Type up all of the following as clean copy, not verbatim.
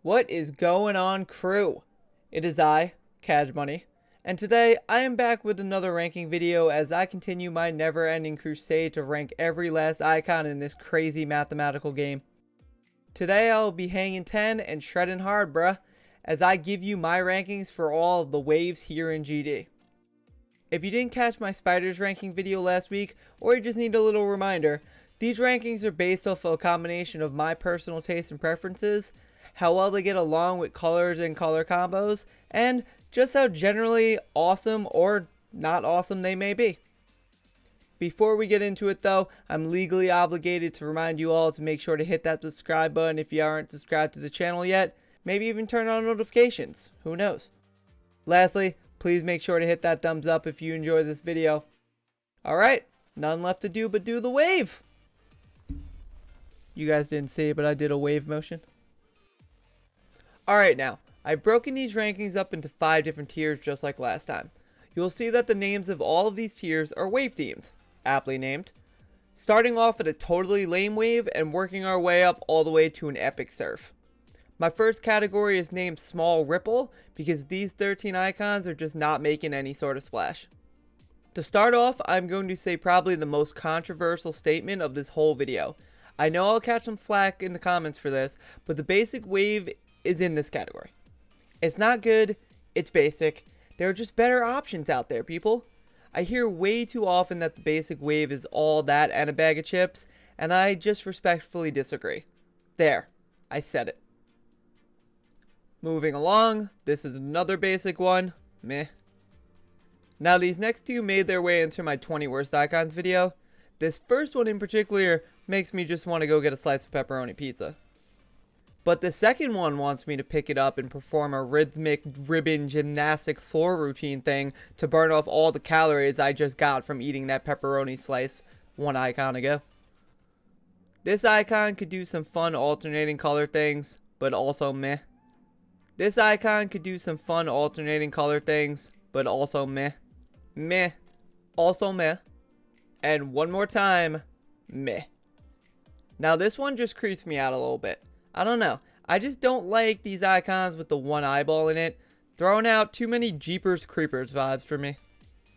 What is going on, crew? It is I, Caggmoney, and today I am back with another ranking video as I continue my never-ending crusade to rank every last icon in this crazy mathematical game. Today I'll be hanging 10 and shredding hard, bruh, as I give you my rankings for all of the waves here in GD. If you didn't catch my spiders ranking video last week, or you just need a little reminder, these rankings are based off of a combination of my personal taste and preferences, how well they get along with colors and color combos, and just how generally awesome or not awesome they may be. Before we get into it though, I'm legally obligated to remind you all to make sure to hit that subscribe button if you aren't subscribed to the channel yet, maybe even turn on notifications, who knows. Lastly, please make sure to hit that thumbs up if you enjoy this video. Alright, none left to do but do the wave! You guys didn't see it, but I did a wave motion. Alright now, I've broken these rankings up into 5 different tiers just like last time. You'll see that the names of all of these tiers are wave themed, aptly named. Starting off at a totally lame wave and working our way up all the way to an epic surf. My first category is named Small Ripple because these 13 icons are just not making any sort of splash. To start off, I'm going to say probably the most controversial statement of this whole video. I know I'll catch some flack in the comments for this, but the basic wave is in this category. It's not good, it's basic. There are just better options out there, people. I hear way too often that the basic wave is all that and a bag of chips, and I just respectfully disagree. There, I said it. Moving along, this is another basic one, meh. Now these next two made their way into my 20 worst icons video. This first one in particular makes me just want to go get a slice of pepperoni pizza. But the second one wants me to pick it up and perform a rhythmic ribbon gymnastic floor routine thing to burn off all the calories I just got from eating that pepperoni slice one icon ago. This icon could do some fun alternating color things, but also meh. This icon could do some fun alternating color things, but also meh. Meh. Also meh. And one more time, meh. Now this one just creeps me out a little bit. I don't know. I just don't like these icons with the one eyeball in it. Throwing out too many Jeepers Creepers vibes for me.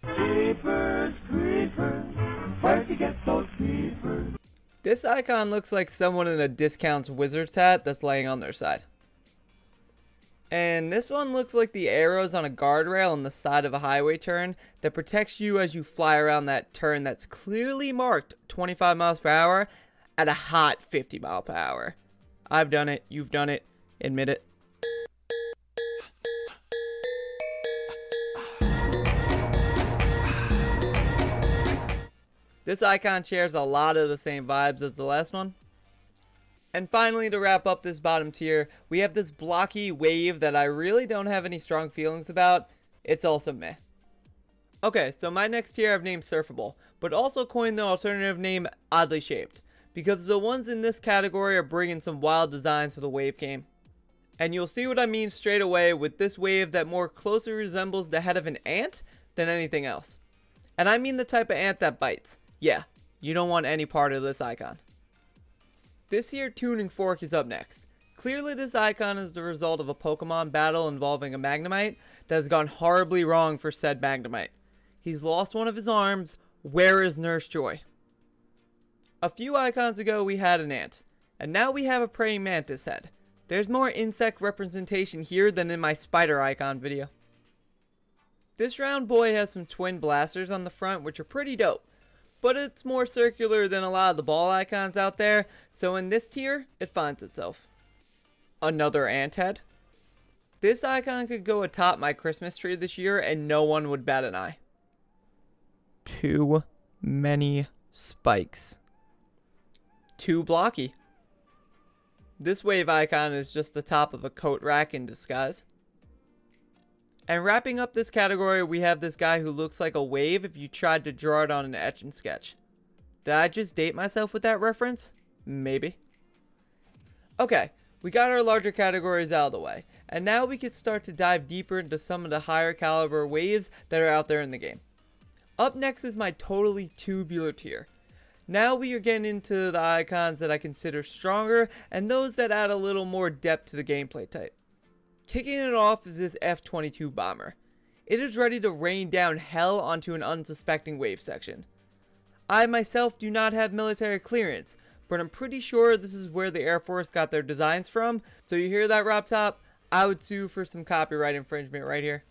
Jeepers Creepers, where'd you get those creepers? This icon looks like someone in a Discounts Wizards hat that's laying on their side. And this one looks like the arrows on a guardrail on the side of a highway turn that protects you as you fly around that turn that's clearly marked 25 miles per hour at a hot 50 mile per hour. I've done it, you've done it, admit it. This icon shares a lot of the same vibes as the last one. And finally, to wrap up this bottom tier, we have this blocky wave that I really don't have any strong feelings about. It's also meh. Okay, so my next tier I've named Surfable, but also coined the alternative name Oddly Shaped, because the ones in this category are bringing some wild designs to the wave game. And you'll see what I mean straight away with this wave that more closely resembles the head of an ant than anything else. And I mean the type of ant that bites. Yeah, you don't want any part of this icon. This here tuning fork is up next. Clearly this icon is the result of a Pokemon battle involving a Magnemite that has gone horribly wrong for said Magnemite. He's lost one of his arms. Where is Nurse Joy? A few icons ago we had an ant, and now we have a praying mantis head. There's more insect representation here than in my spider icon video. This round boy has some twin blasters on the front which are pretty dope, but it's more circular than a lot of the ball icons out there, so in this tier, it finds itself. Another ant head. This icon could go atop my Christmas tree this year and no one would bat an eye. Too many spikes. Too blocky. This wave icon is just the top of a coat rack in disguise. And wrapping up this category, we have this guy who looks like a wave if you tried to draw it on an etch and sketch. Did I just date myself with that reference? Maybe. Okay, we got our larger categories out of the way, and now we can start to dive deeper into some of the higher caliber waves that are out there in the game. Up next is my totally tubular tier. Now we are getting into the icons that I consider stronger and those that add a little more depth to the gameplay type. Kicking it off is this F-22 bomber. It is ready to rain down hell onto an unsuspecting wave section. I myself do not have military clearance, but I'm pretty sure this is where the Air Force got their designs from, so you hear that, Rob Top? I would sue for some copyright infringement right here.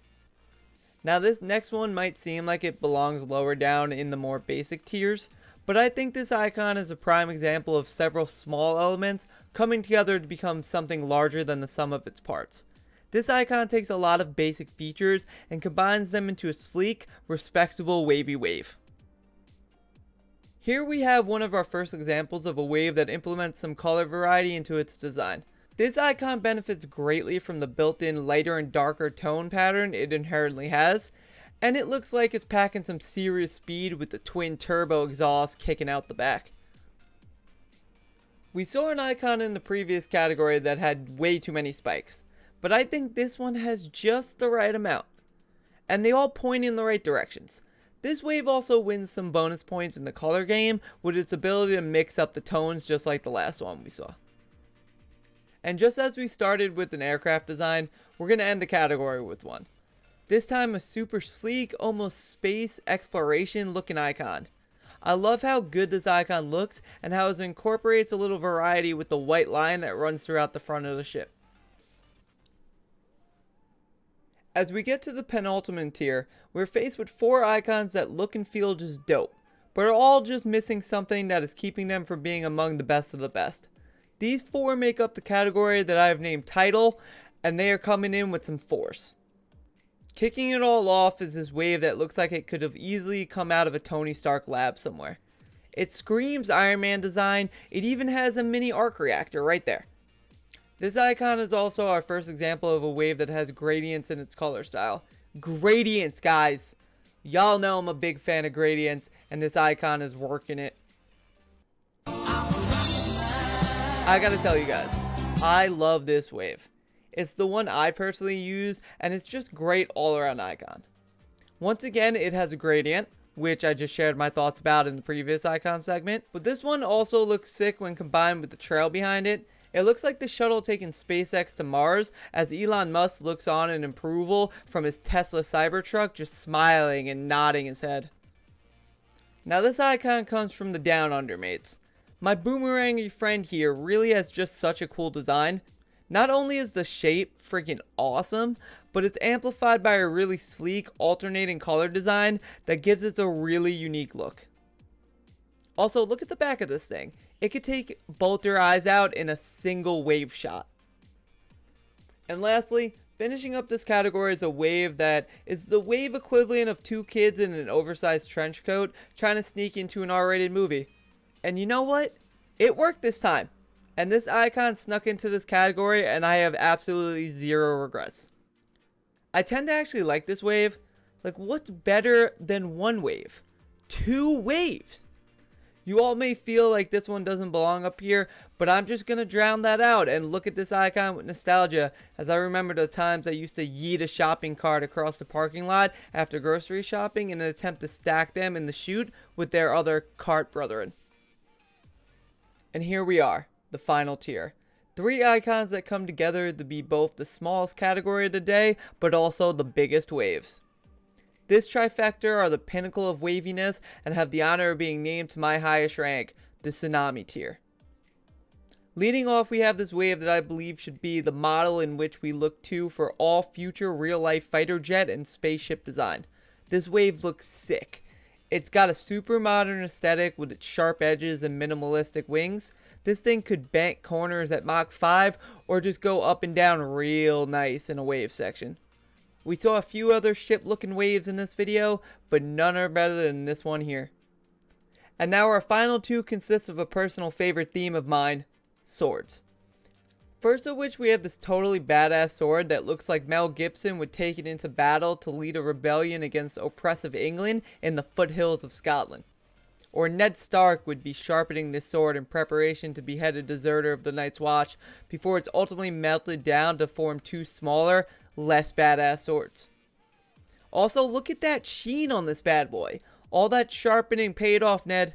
Now this next one might seem like it belongs lower down in the more basic tiers, but I think this icon is a prime example of several small elements coming together to become something larger than the sum of its parts. This icon takes a lot of basic features and combines them into a sleek, respectable wavy wave. Here we have one of our first examples of a wave that implements some color variety into its design. This icon benefits greatly from the built-in lighter and darker tone pattern it inherently has, and it looks like it's packing some serious speed with the twin turbo exhaust kicking out the back. We saw an icon in the previous category that had way too many spikes, but I think this one has just the right amount, and they all point in the right directions. This wave also wins some bonus points in the color game with its ability to mix up the tones just like the last one we saw. And just as we started with an aircraft design, we're going to end the category with one. This time a super sleek, almost space exploration looking icon. I love how good this icon looks and how it incorporates a little variety with the white line that runs throughout the front of the ship. As we get to the penultimate tier, we're faced with 4 icons that look and feel just dope, but are all just missing something that is keeping them from being among the best of the best. These 4 make up the category that I have named Title, and they are coming in with some force. Kicking it all off is this wave that looks like it could have easily come out of a Tony Stark lab somewhere. It screams Iron Man design, it even has a mini arc reactor right there. This icon is also our first example of a wave that has gradients in its color style. Gradients, guys! Y'all know I'm a big fan of gradients, and this icon is working it. I gotta tell you guys, I love this wave. It's the one I personally use, and it's just great all around icon. Once again, it has a gradient, which I just shared my thoughts about in the previous icon segment, but this one also looks sick when combined with the trail behind it. It looks like the shuttle taking SpaceX to Mars as Elon Musk looks on in approval from his Tesla Cybertruck, just smiling and nodding his head. Now this icon comes from the Down Under mates. My boomerangy friend here really has just such a cool design. Not only is the shape freaking awesome, but it's amplified by a really sleek alternating color design that gives it a really unique look. Also, look at the back of this thing. It could take both your eyes out in a single wave shot. And lastly, finishing up this category is a wave that is the wave equivalent of 2 kids in an oversized trench coat trying to sneak into an R-rated movie. And you know what? It worked this time. And this icon snuck into this category and I have absolutely zero regrets. I tend to actually like this wave. Like, what's better than one wave? 2 waves! You all may feel like this one doesn't belong up here, but I'm just going to drown that out and look at this icon with nostalgia as I remember the times I used to yeet a shopping cart across the parking lot after grocery shopping in an attempt to stack them in the chute with their other cart brethren. And here we are, the final tier. 3 icons that come together to be both the smallest category of the day, but also the biggest waves. This trifecta are the pinnacle of waviness and have the honor of being named to my highest rank, the Tsunami tier. Leading off, we have this wave that I believe should be the model in which we look to for all future real-life fighter jet and spaceship design. This wave looks sick. It's got a super modern aesthetic with its sharp edges and minimalistic wings. This thing could bank corners at Mach 5 or just go up and down real nice in a wave section. We saw a few other ship looking waves in this video, but none are better than this one here. And now our final 2 consists of a personal favorite theme of mine, swords. First of which we have this totally badass sword that looks like Mel Gibson would take it into battle to lead a rebellion against oppressive England in the foothills of Scotland. Or Ned Stark would be sharpening this sword in preparation to behead a deserter of the Night's Watch before it's ultimately melted down to form 2 smaller, less badass swords. Also, look at that sheen on this bad boy. All that sharpening paid off, Ned.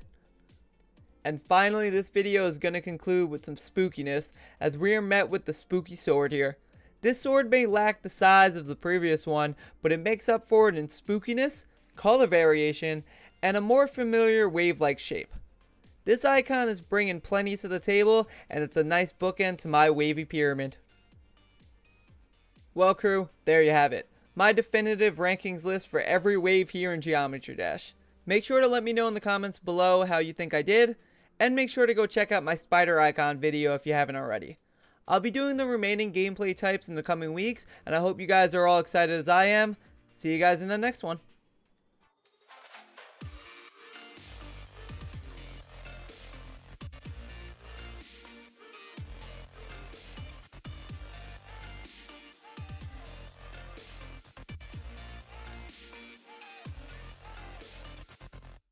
And finally, this video is going to conclude with some spookiness, as we are met with the spooky sword here. This sword may lack the size of the previous one, but it makes up for it in spookiness, color variation, and a more familiar wave-like shape. This icon is bringing plenty to the table, and it's a nice bookend to my wavy pyramid. Well crew, there you have it. My definitive rankings list for every wave here in Geometry Dash. Make sure to let me know in the comments below how you think I did, and make sure to go check out my spider icon video if you haven't already. I'll be doing the remaining gameplay types in the coming weeks, and I hope you guys are all excited as I am. See you guys in the next one.